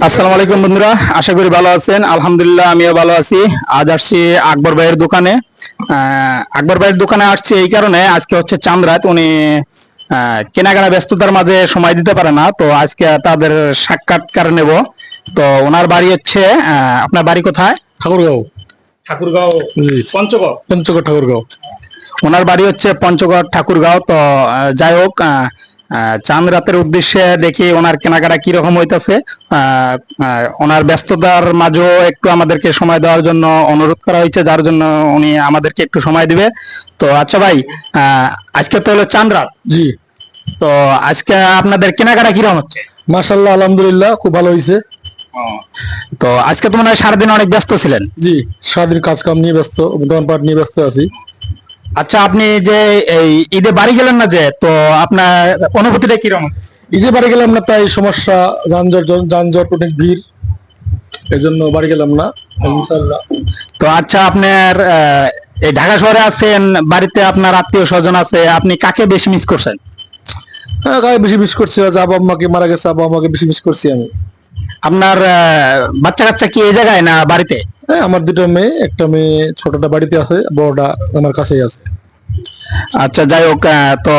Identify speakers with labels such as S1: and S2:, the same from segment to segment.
S1: আসসালামু আলাইকুম বন্ধুরা, আশা করি ভালো আছেন। আলহামদুলিল্লাহ আমিও ভালো আছি। আজ আসছি আকবর ভাইয়ের দোকানে। আকবর ভাইয়ের দোকানে আসছি এই কারণে, আজকে হচ্ছে চাঁদ রাত। উনি কেনাকাটা ব্যস্ততার মাঝে সময় দিতে পারে না, তো আজকে তাদের সাক্ষাৎকার নেব। তো ওনার বাড়ি হচ্ছে, আপনার বাড়ি কোথায়?
S2: ঠাকুরগাঁও।
S1: ঠাকুরগাঁও,
S2: জি,
S1: পঞ্চগড়।
S2: পঞ্চগড় ঠাকুরগাঁও।
S1: ওনার বাড়ি হচ্ছে পঞ্চগড় ঠাকুরগাঁও। তো যাই হোক, চাঁদ রাতের উদ্দেশ্যে দেখি ওনার কেনাকাটা কিরকম হইতেছে। ওনার ব্যস্ততার মাঝেও একটু আমাদেরকে সময় দেওয়ার জন্য অনুরোধ করা হয়েছে, যার জন্য উনি আমাদেরকে একটু সময় দিবে। তো আচ্ছা ভাই, আজকে তো হলো চাঁদ রাত।
S2: জি,
S1: তো আজকে আপনাদের কেনাকাটা কিরকম হচ্ছে?
S2: মাশাআল্লাহ, আলহামদুলিল্লাহ, খুব ভালো হয়েছে।
S1: তো আজকে তো মনে হয় সারাদিন অনেক ব্যস্ত ছিলেন।
S2: জি, সারাদিন কাজ কাম নিয়ে ব্যস্ত, দোকানপাট নিয়ে ব্যস্ত আছি।
S1: আচ্ছা, আপনি যে এই ঈদে বাড়ি গেলেন না, যে তো আপনার অনুভূতিটা কিরকম?
S2: এই যে বাড়ি গেলাম না, তাই সমস্যা, যানজট অনেক ভিড়, এই জন্য বাড়ি গেলাম না। ইনশাআল্লাহ।
S1: তো আচ্ছা, আপনার এই ঢাকা শহরে আছেন, বাড়িতে আপনার আত্মীয় স্বজন আছে, আপনি কাকে বেশি মিস করছেন?
S2: হ্যাঁ, গায়ে বেশি মিস করছি, আজ আব্বা আম্মাকে মারা গেছে, আব্বা আম্মাকে বেশি মিস করছি আমি।
S1: আপনার বাচ্চা কাচ্চা কি এই জায়গায় না বাড়িতে?
S2: হ্যাঁ, আমার দুটো মেয়ে, একটা মেয়ে ছোটটা বাড়িতে আছে, বড়টা আমার কাছেই আছে।
S1: আচ্ছা, যাই হোক, তো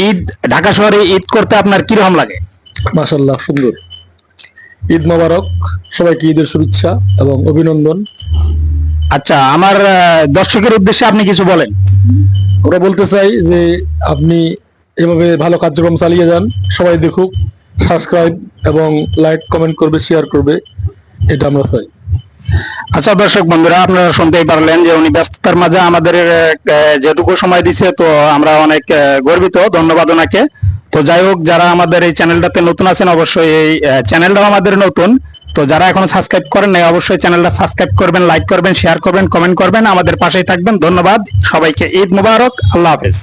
S1: ঈদ, ঢাকা শহরে ঈদ করতে আপনার কিরকম লাগে?
S2: মাশাআল্লাহ, সুন্দর। ঈদ মোবারক, সবাইকে ঈদের শুভেচ্ছা এবং অভিনন্দন।
S1: আচ্ছা, আমার দর্শকের উদ্দেশ্যে আপনি কিছু বলেন।
S2: আমরা বলতে চাই যে আপনি এভাবে ভালো কার্যক্রম চালিয়ে যান, সবাই দেখুক, সাবস্ক্রাইব এবং লাইক কমেন্ট করবে, শেয়ার করবে, এটা আমরা চাই।
S1: আচ্ছা দর্শক বন্ধুরা, আপনারা শুনতেই পারলেন যে উনি ব্যস্ততার মাঝে আমাদের যেটুকু সময় দিচ্ছে, তো আমরা অনেক গর্বিত, ধন্যবাদ ওনাকে। তো যাই হোক, যারা আমাদের এই চ্যানেলটাতে নতুন আছেন, অবশ্যই এই চ্যানেলটাও আমাদের নতুন। তো যারা এখনো সাবস্ক্রাইব করেন নাই, অবশ্যই চ্যানেলটা সাবস্ক্রাইব করবেন, লাইক করবেন, শেয়ার করবেন, কমেন্ট করবেন, আমাদের পাশেই থাকবেন। ধন্যবাদ সবাইকে। ঈদ মুবারক। আল্লাহ হাফেজ।